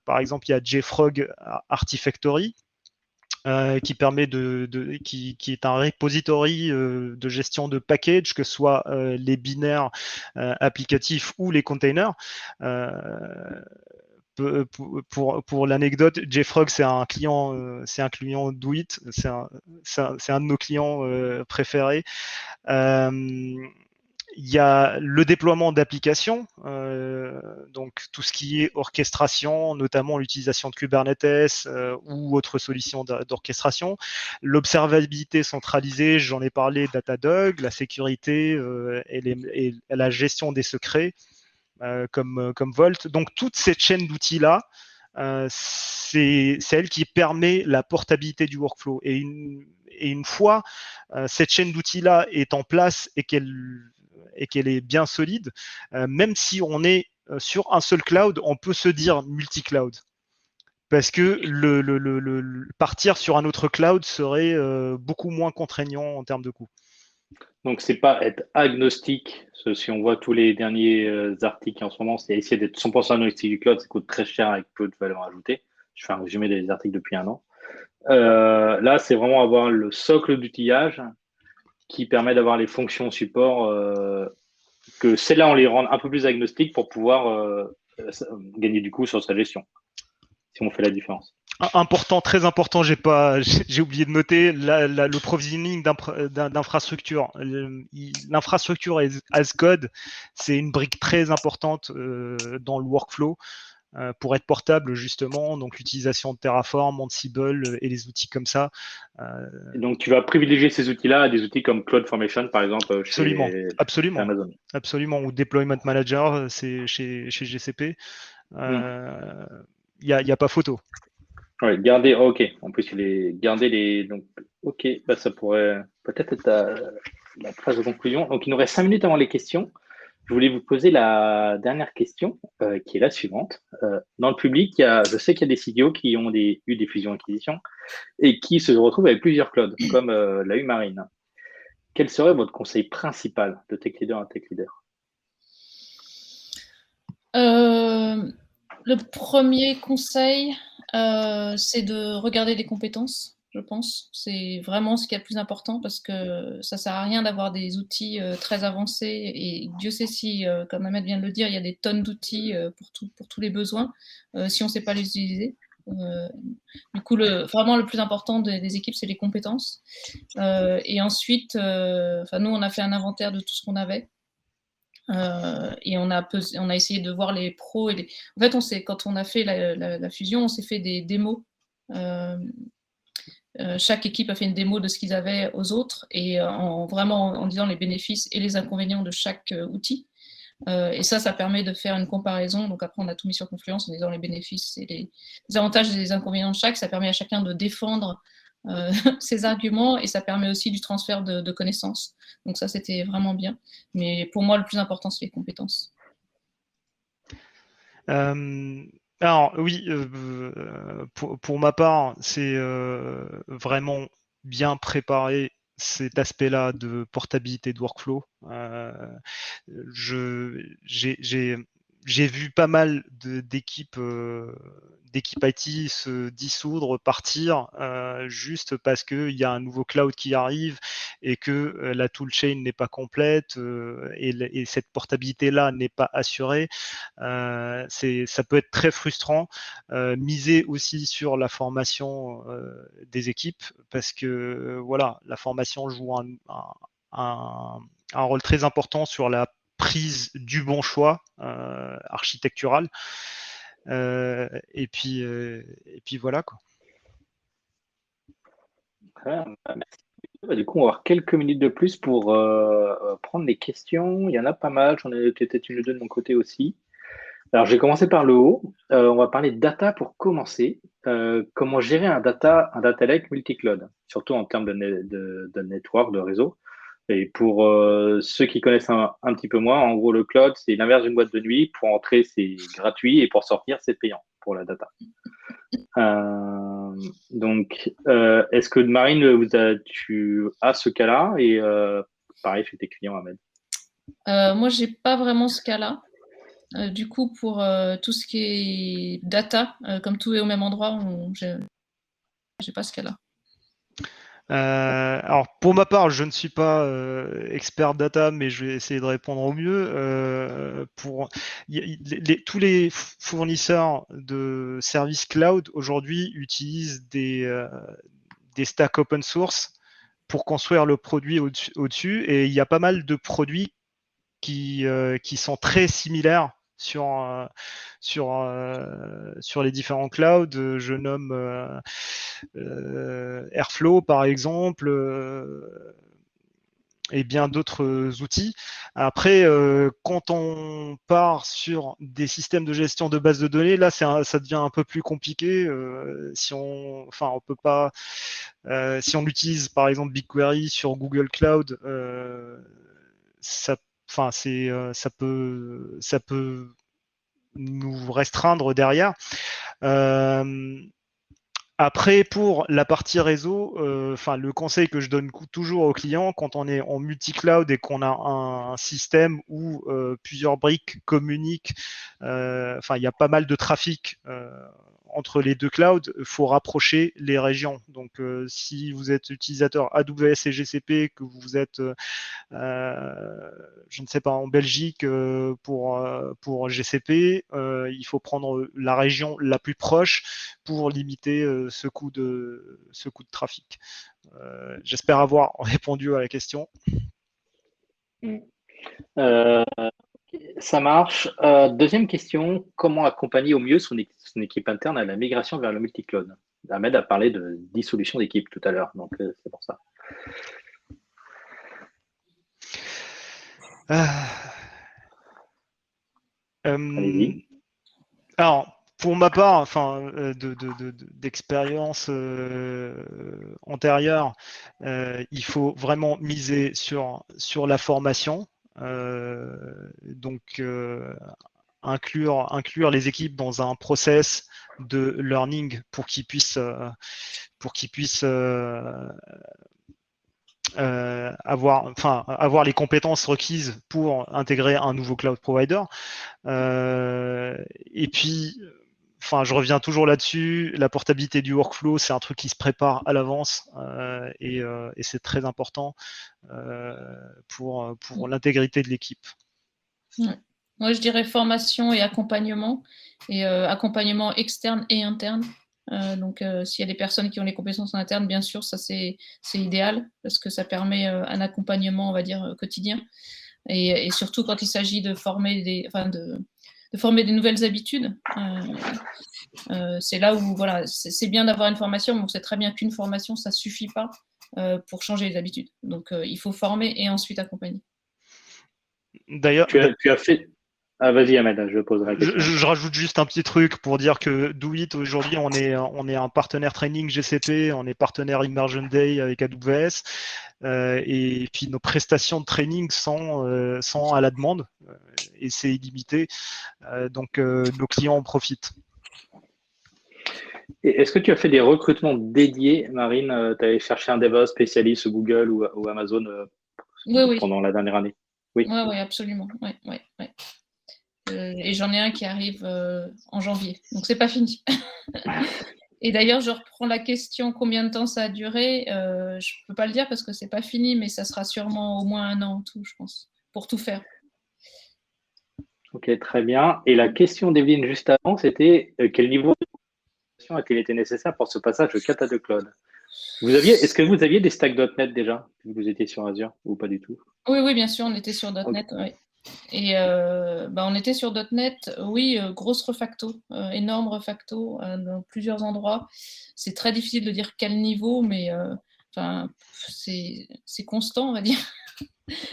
Par exemple, il y a JFrog Artifactory. Qui permet qui est un repository de gestion de packages, que ce soit les binaires applicatifs ou les containers. Pour l'anecdote, JFrog, c'est un client Do-It, c'est un de nos clients préférés. Il y a le déploiement d'applications, donc tout ce qui est orchestration, notamment l'utilisation de Kubernetes ou autres solutions d'orchestration. L'observabilité centralisée, j'en ai parlé, Datadog, la sécurité et la gestion des secrets comme Vault. Donc toute cette chaîne d'outils-là, c'est elle qui permet la portabilité du workflow. Et une fois cette chaîne d'outils-là est en place et qu'elle est bien solide, même si on est sur un seul cloud, on peut se dire multi-cloud. Parce que partir sur un autre cloud serait beaucoup moins contraignant en termes de coût. Donc, c'est pas être agnostique. Si on voit tous les derniers articles en ce moment, c'est essayer d'être 100% agnostique du cloud. Ça coûte très cher avec peu de valeur ajoutée. Je fais un résumé des articles depuis un an. Là, c'est vraiment avoir le socle d'outillage qui permet d'avoir les fonctions support, que celles-là, on les rend un peu plus agnostiques pour pouvoir gagner du coup sur sa gestion, si on fait la différence. Important, très important, j'ai oublié de noter le provisioning d'infrastructure. L'infrastructure as code, c'est une brique très importante dans le workflow pour être portable justement. Donc l'utilisation de Terraform, Ansible et les outils comme ça. Et donc tu vas privilégier ces outils-là à des outils comme CloudFormation par exemple chez Amazon. Absolument, ou Deployment Manager, c'est chez GCP. Il n'y a pas photo. Ouais, ok. En plus, donc, ok, bah, ça pourrait peut-être être la phrase de conclusion. Donc, il nous reste 5 minutes avant les questions. Je voulais vous poser la dernière question, qui est la suivante. Dans le public, je sais qu'il y a des CTO qui ont eu des fusions-acquisitions et qui se retrouvent avec plusieurs clouds, comme l'a eu Marine. quel serait votre conseil principal de tech leader à tech leader? Le premier conseil, c'est de regarder les compétences, je pense. C'est vraiment ce qui est le plus important parce que ça sert à rien d'avoir des outils très avancés et Dieu sait si, comme Ahmed vient de le dire, il y a des tonnes d'outils pour tous les besoins, si on ne sait pas les utiliser. Du coup, vraiment le plus important des équipes, c'est les compétences. Et ensuite, nous, on a fait un inventaire de tout ce qu'on avait. Et on a essayé de voir les pros et les... En fait, quand on a fait la fusion, on s'est fait des démos. Chaque équipe a fait une démo de ce qu'ils avaient aux autres et vraiment en disant les bénéfices et les inconvénients de chaque outil. Et ça permet de faire une comparaison. Donc après, on a tout mis sur Confluence en disant les bénéfices et les avantages et les inconvénients de chaque. Ça permet à chacun de défendre ses arguments et ça permet aussi du transfert de connaissances. Donc ça, c'était vraiment bien. Mais pour moi, le plus important, c'est les compétences. Alors oui, pour ma part, c'est vraiment bien préparer cet aspect-là de portabilité de workflow. J'ai vu pas mal d'équipes IT se dissoudre, partir, juste parce qu'il y a un nouveau cloud qui arrive et que la toolchain n'est pas complète et cette portabilité-là n'est pas assurée. Ça peut être très frustrant. Miser aussi sur la formation des équipes parce que voilà, la formation joue un rôle très important sur la prise du bon choix architectural. Et puis voilà quoi. Merci. Du coup, on va avoir quelques minutes de plus pour prendre les questions. Il y en a pas mal. J'en ai peut-être une ou deux de mon côté aussi. Alors, je vais commencer par le haut. On va parler de data pour commencer. Comment gérer un data lake multi-cloud, surtout en termes de network, de réseau. Et pour ceux qui connaissent un petit peu moins, en gros, le cloud, c'est l'inverse d'une boîte de nuit. Pour entrer, c'est gratuit et pour sortir, c'est payant pour la data. Donc, est-ce que Marine, tu as ce cas-là et pareil chez tes clients, Ahmed? Moi, j'ai pas vraiment ce cas-là. Du coup, pour tout ce qui est data, comme tout est au même endroit, j'ai pas ce cas-là. Alors pour ma part, je ne suis pas expert data, mais je vais essayer de répondre au mieux. Tous les fournisseurs de services cloud aujourd'hui utilisent des stacks open source pour construire le produit au-dessus, et il y a pas mal de produits qui sont très similaires sur les différents clouds. Je nomme Airflow par exemple, et bien d'autres outils. Après, quand on part sur des systèmes de gestion de bases de données, là, ça devient un peu plus compliqué. Si on peut pas, si on utilise par exemple BigQuery sur Google Cloud, ça peut nous restreindre derrière. Après, pour la partie réseau, le conseil que je donne toujours aux clients quand on est en multi-cloud et qu'on a un système où plusieurs briques communiquent, il y a pas mal de trafic entre les deux clouds, il faut rapprocher les régions. Donc, si vous êtes utilisateur AWS et GCP, que vous êtes je ne sais pas, en Belgique pour GCP, il faut prendre la région la plus proche pour limiter ce coût de trafic. J'espère avoir répondu à la question. Ça marche. Deuxième question, comment accompagner au mieux son équipe interne à la migration vers le multi-cloud? Ahmed a parlé de dissolution d'équipe tout à l'heure, donc c'est pour ça. Allez-y. Alors, pour ma part, d'expérience antérieure, il faut vraiment miser sur la formation. Donc, inclure les équipes dans un process de learning pour qu'ils puissent avoir les compétences requises pour intégrer un nouveau cloud provider. Et puis, je reviens toujours là-dessus. La portabilité du workflow, c'est un truc qui se prépare à l'avance et c'est très important pour l'intégrité de l'équipe. Ouais. Moi, je dirais formation et accompagnement externe et interne. Donc, s'il y a des personnes qui ont les compétences en interne, bien sûr, ça c'est idéal parce que ça permet un accompagnement, on va dire, quotidien. Et surtout quand il s'agit de former de former des nouvelles habitudes. C'est là où, voilà, c'est bien d'avoir une formation, mais on sait très bien qu'une formation, ça ne suffit pas pour changer les habitudes. Donc, il faut former et ensuite accompagner. D'ailleurs, tu as fait. Ah, vas-y, Ahmed, je poserai la question. Je rajoute juste un petit truc pour dire que Do-It, aujourd'hui, on est un partenaire training GCP, on est partenaire Immersion Day avec AWS, et puis nos prestations de training sont à la demande, et c'est illimité, donc nos clients en profitent. Et est-ce que tu as fait des recrutements dédiés, Marine? Tu avais cherché un DevOps spécialiste sur Google ou Amazon pendant la dernière année? Oui, absolument. Ouais. Et j'en ai un qui arrive en janvier, donc c'est pas fini. Et d'ailleurs, je reprends la question combien de temps ça a duré. Je peux pas le dire parce que c'est pas fini, mais ça sera sûrement au moins 1 an en tout, je pense, pour tout faire. Ok, très bien. Et la question d'Evelyne juste avant, c'était quel niveau de formation a-t-il été nécessaire pour ce passage de Kata de Cloud? Est-ce que vous aviez des stacks.NET déjà? Vous étiez sur Azure ou pas du tout? Oui, bien sûr, on était sur .NET. Okay. Ouais. Et on était sur .NET, oui, grosse refacto, énorme refacto dans plusieurs endroits. C'est très difficile de dire quel niveau, mais c'est constant, on va dire.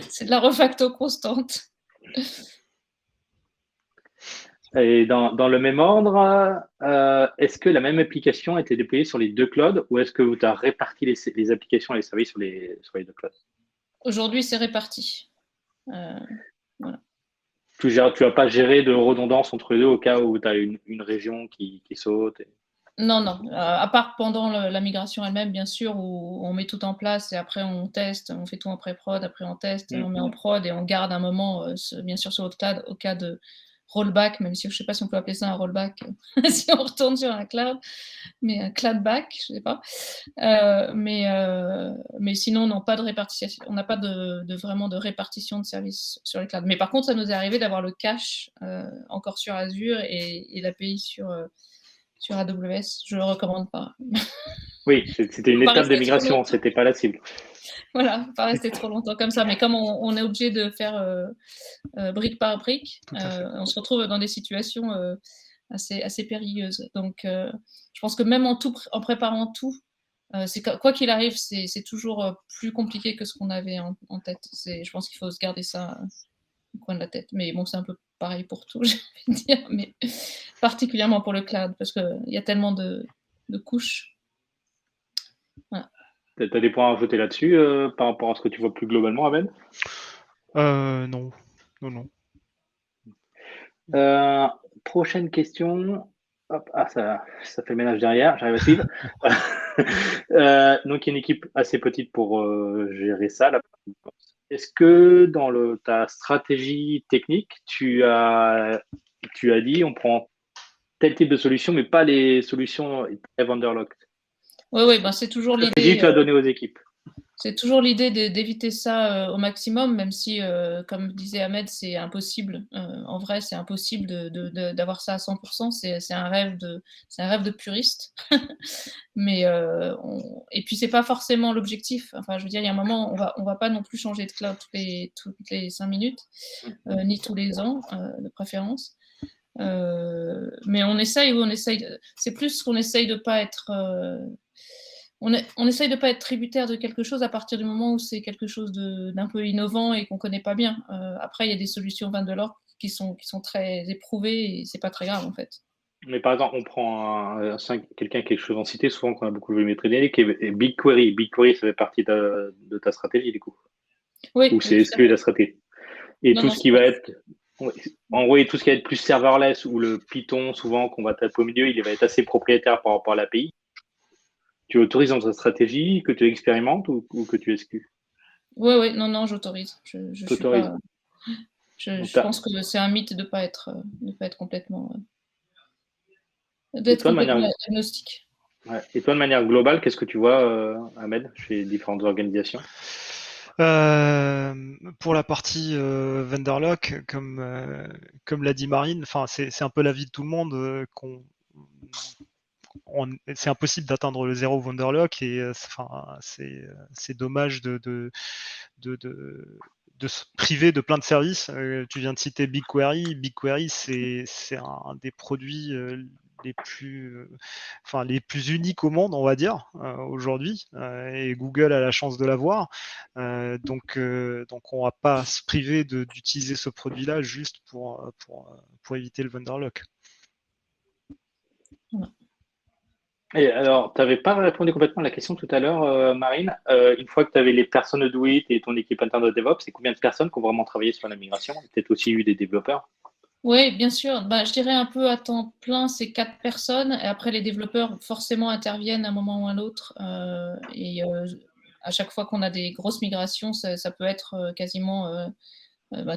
C'est de la refacto constante. Et dans le même ordre, est-ce que la même application a été déployée sur les deux clouds ou est-ce que tu as réparti les applications et les services sur les deux clouds? Aujourd'hui, c'est réparti. Voilà. Tu vas pas gérer de redondance entre les deux au cas où tu as une région qui saute? Non. À part pendant la migration elle-même, bien sûr, où on met tout en place et après on teste, on fait tout en pré-prod, après on teste, on met en prod et on garde un moment, bien sûr, sur notre cloud au cas de rollback, même si je ne sais pas si on peut appeler ça un rollback si on retourne sur un cloud, mais un cloud back, je ne sais pas. Mais sinon, non, pas de répartition. On n'a pas vraiment de répartition de services sur les clouds. Mais par contre, ça nous est arrivé d'avoir le cache encore sur Azure et l'API sur AWS. Je ne le recommande pas. Oui, c'était une étape de migration, ce n'était pas la cible. Voilà, pas rester trop longtemps comme ça. Mais comme on est obligé de faire brique par brique, on se retrouve dans des situations assez périlleuses. Donc, je pense que même en préparant tout, quoi qu'il arrive, c'est toujours plus compliqué que ce qu'on avait en tête. Je pense qu'il faut se garder ça au coin de la tête. Mais bon, c'est un peu pareil pour tout, j'ai envie de dire, mais particulièrement pour le cloud, parce qu'il y a tellement de couches. Voilà. Tu as des points à ajouter là-dessus par rapport à ce que tu vois plus globalement, Ahmed? Non. Prochaine question. Hop, ça fait le ménage derrière, j'arrive à suivre. Donc, il y a une équipe assez petite pour gérer ça. Est-ce que dans ta stratégie technique, tu as dit on prend tel type de solution, mais pas les solutions vendor-locked? Oui, c'est toujours l'idée. Stratégie que tu as donnée aux équipes. C'est toujours l'idée d'éviter ça au maximum, même si, comme disait Ahmed, c'est impossible. En vrai, c'est impossible d'avoir ça à 100%. C'est un rêve de puriste. Mais et puis c'est pas forcément l'objectif. Enfin, je veux dire, il y a un moment, on va pas non plus changer de cloud toutes les 5 minutes, ni tous les ans, de préférence. Mais on essaye. C'est plus qu'on essaye de pas être. On essaye de pas être tributaire de quelque chose à partir du moment où c'est quelque chose d'un peu innovant et qu'on connaît pas bien. Après, il y a des solutions vendor qui sont très éprouvées et c'est pas très grave en fait. Mais par exemple, on prend quelqu'un qui est souvent cité, souvent qu'on a beaucoup de maîtriser, qui est BigQuery. BigQuery, ça fait partie de ta stratégie, du coup. Oui. Ou c'est exclu de la stratégie. Et tout ce qui va être, en gros, tout ce qui va être plus serverless ou le Python, souvent qu'on va taper au milieu, il va être assez propriétaire par rapport à l'API. Tu autorises dans ta stratégie que tu expérimentes ou que tu exclus? Oui, non, j'autorise. Je suis T'autorises. pas. Donc, Je pense que c'est un mythe de pas être complètement, et d'être toi, de manière, complètement agnostique. ouais. Et toi, de manière globale, qu'est-ce que tu vois, Ahmed, chez différentes organisations? Pour la partie vendor lock, comme l'a dit Marine, enfin c'est un peu l'avis de tout le monde c'est impossible d'atteindre le zéro vendor lock et enfin c'est dommage de se priver de plein de services. Tu viens de citer BigQuery. BigQuery, c'est un des produits les plus, enfin, les plus uniques au monde, on va dire, aujourd'hui. Et Google a la chance de l'avoir. Donc, on ne va pas se priver d'utiliser ce produit-là juste pour éviter le vendor lock. Voilà. Et alors, tu n'avais pas répondu complètement à la question tout à l'heure, Marine. Une fois que tu avais les personnes de Do It et ton équipe interne de DevOps, c'est combien de personnes qui ont vraiment travaillé sur la migration? Peut-être aussi eu des développeurs. Oui, bien sûr. Bah, je dirais un peu à temps plein, c'est 4 personnes. Et après, les développeurs forcément interviennent à un moment ou à l'autre. À chaque fois qu'on a des grosses migrations, ça peut être quasiment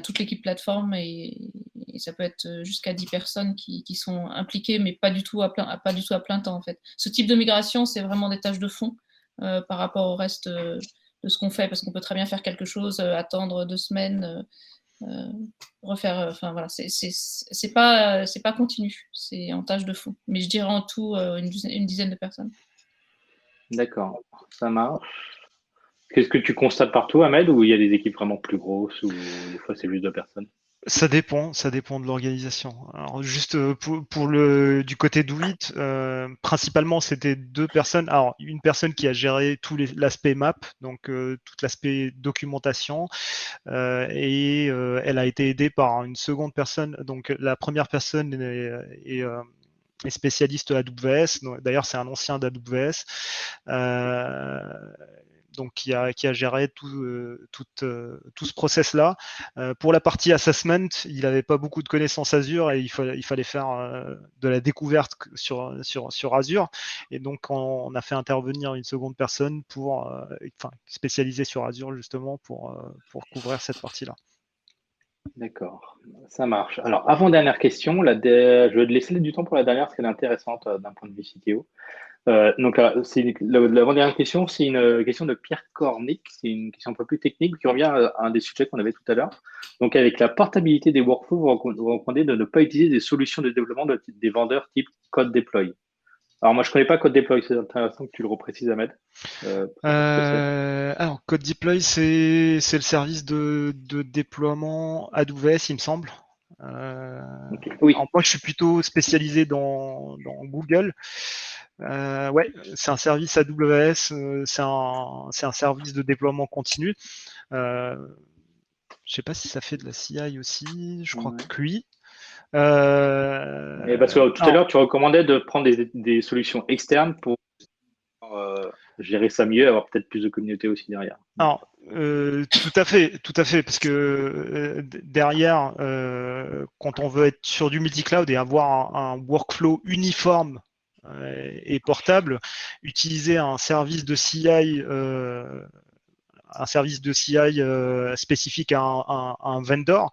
toute l'équipe plateforme et ça peut être jusqu'à 10 personnes qui sont impliquées, mais pas du tout à plein temps en fait. Ce type de migration, c'est vraiment des tâches de fond par rapport au reste de ce qu'on fait, parce qu'on peut très bien faire quelque chose, attendre 2 semaines, refaire. Enfin voilà, c'est pas continu, c'est en tâche de fond. Mais je dirais en tout une dizaine de personnes. D'accord, ça marche. Qu'est-ce que tu constates partout, Ahmed, ou il y a des équipes vraiment plus grosses, ou des fois c'est juste deux personnes? Ça dépend de l'organisation. Alors juste pour du côté d'Ouit, principalement c'était 2 personnes. Alors une personne qui a géré tout l'aspect map, donc tout l'aspect documentation, et elle a été aidée par une seconde personne. Donc la première personne est spécialiste AWS. D'ailleurs, c'est un ancien d'AWS. Donc qui a géré tout ce process-là. Pour la partie assessment, il n'avait pas beaucoup de connaissances Azure et il fallait faire de la découverte sur Azure. Et donc, on a fait intervenir une seconde personne spécialisée sur Azure justement pour couvrir cette partie-là. D'accord, ça marche. Alors, avant-dernière question, je vais te laisser du temps pour la dernière parce qu'elle est intéressante d'un point de vue CTO. L'avant-dernière question, c'est une question de Pierre Cornic. C'est une question un peu plus technique qui revient à un des sujets qu'on avait tout à l'heure. Donc, avec la portabilité des workflows, vous recommandez de ne pas utiliser des solutions de développement des vendeurs type Code Deploy. Alors, moi, je ne connais pas Code Deploy. C'est intéressant que tu le reprécises, Ahmed. Pour ce que c'est. Alors, Code Deploy, c'est le service de déploiement AWS, il me semble. Ok. Alors Oui. moi, je suis plutôt spécialisé dans Google. Ouais, c'est un service AWS, c'est un service de déploiement continu. Je ne sais pas si ça fait de la CI aussi, je crois Ouais. que oui. Et parce que tout à Alors, l'heure, tu recommandais de prendre des solutions externes pour gérer ça mieux, avoir peut-être plus de communauté aussi derrière. tout à fait, parce que derrière, quand on veut être sur du multi-cloud et avoir un workflow uniforme et portable, utiliser un service de CI spécifique à un vendor,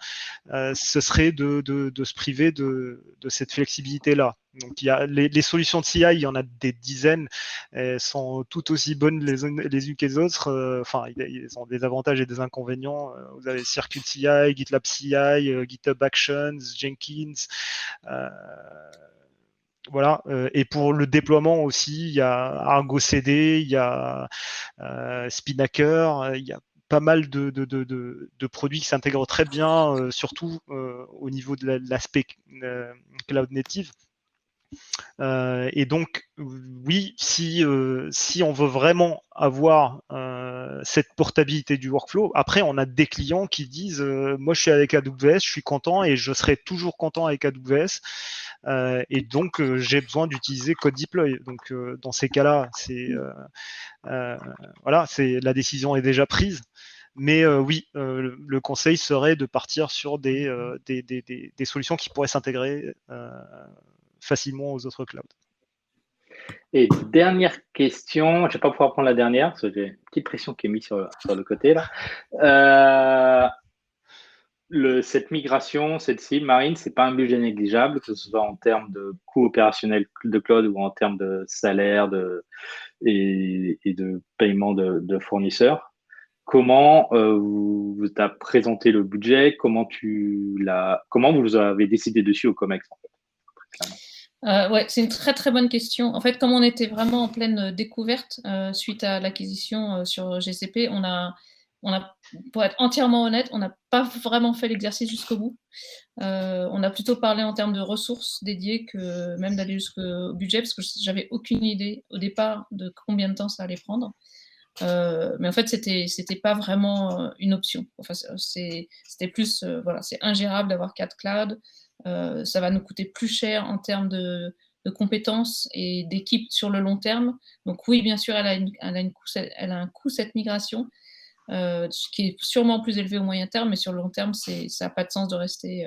ce serait de se priver de cette flexibilité-là. Donc, il y a les solutions de CI, il y en a des dizaines, elles sont toutes aussi bonnes les unes que les autres. Enfin, ils ont des avantages et des inconvénients. Vous avez Circle CI, GitLab CI, GitHub Actions, Jenkins. Euh, voilà. Et pour le déploiement aussi, il y a Argo CD, il y a Spinnaker, il y a pas mal de produits qui s'intègrent très bien, surtout au niveau de l'aspect cloud native. Et donc, oui, si on veut vraiment avoir cette portabilité du workflow, après, on a des clients qui disent moi, je suis avec AWS, je suis content et je serai toujours content avec AWS. Et donc, j'ai besoin d'utiliser Code Deploy. Donc, dans ces cas-là, voilà, la décision est déjà prise. Mais oui, le conseil serait de partir sur des solutions qui pourraient s'intégrer facilement aux autres clouds. Et dernière question, je ne vais pas pouvoir prendre la dernière, parce que j'ai une petite pression qui est mise sur le côté là. Cette migration, cette cible marine, c'est pas un budget négligeable, que ce soit en termes de coûts opérationnels de cloud ou en termes de salaire et de paiement de fournisseurs. Comment vous avez présenté le budget? Comment vous avez décidé dessus au COMEX en fait, Ouais, c'est une très très bonne question. En fait, comme on était vraiment en pleine découverte suite à l'acquisition sur GCP, pour être entièrement honnête, on n'a pas vraiment fait l'exercice jusqu'au bout. On a plutôt parlé en termes de ressources dédiées que même d'aller jusqu'au budget, parce que j'avais aucune idée au départ de combien de temps ça allait prendre. Mais en fait, c'était pas vraiment une option. Enfin, c'était plus, voilà, c'est ingérable d'avoir 4 clouds. Ça va nous coûter plus cher en termes de compétences et d'équipe sur le long terme. Donc oui, bien sûr, elle a un coût cette migration, qui est sûrement plus élevé au moyen terme, mais sur le long terme, ça n'a pas de sens de rester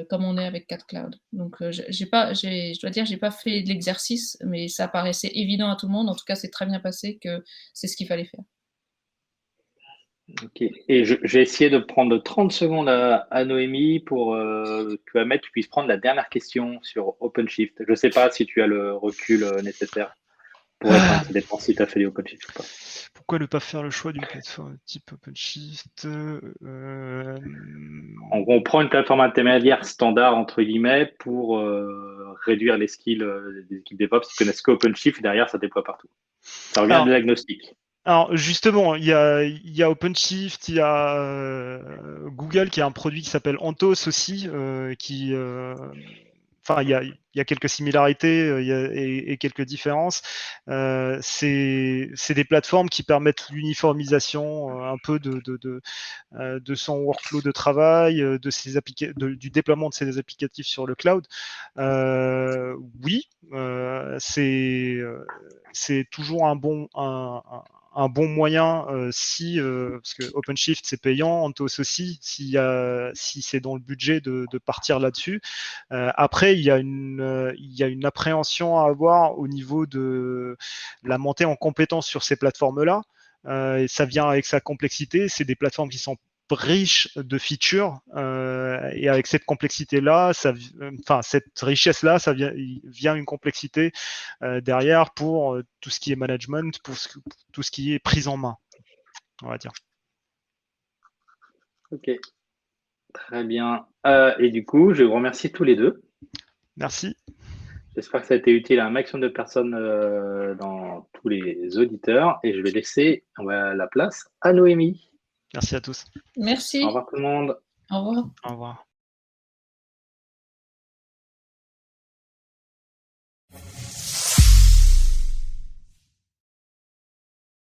comme on est avec 4 clouds. Donc, je dois dire, j'ai pas fait de l'exercice, mais ça paraissait évident à tout le monde. En tout cas, c'est très bien passé que c'est ce qu'il fallait faire. Ok. Et j'ai essayé de prendre 30 secondes à Noémie pour que Ahmed, tu puisses prendre la dernière question sur OpenShift. Je ne sais pas si tu as le recul nécessaire pour répondre. Ça dépend si tu as fait du OpenShift ou pas. Pourquoi ne pas faire le choix d'une plateforme type OpenShift On prend une plateforme intermédiaire standard, entre guillemets, pour réduire les skills des équipes DevOps qui connaissent qu'OpenShift. Derrière, ça déploie partout. Ça revient à de l'agnostic. Alors justement, il y a OpenShift, il y a Google qui a un produit qui s'appelle Anthos aussi, enfin il y a quelques similarités et quelques différences. C'est des plateformes qui permettent l'uniformisation un peu de son workflow de travail, du déploiement de ses applicatifs sur le cloud. Oui, c'est toujours un bon moyen parce que OpenShift c'est payant, Anthos aussi, si c'est dans le budget de partir là-dessus. Après, il y a une appréhension à avoir au niveau de la montée en compétences sur ces plateformes-là. Et ça vient avec sa complexité. C'est des plateformes qui sont riches de features et avec cette complexité-là, cette richesse-là, ça vient une complexité derrière pour tout ce qui est management, pour tout ce qui est prise en main, on va dire. Ok, très bien. Et du coup, je vous remercie tous les deux. Merci. J'espère que ça a été utile à un maximum de personnes dans tous les auditeurs. Et je vais laisser la place à Noémie. Merci à tous. Merci. Au revoir tout le monde. Au revoir. Au revoir.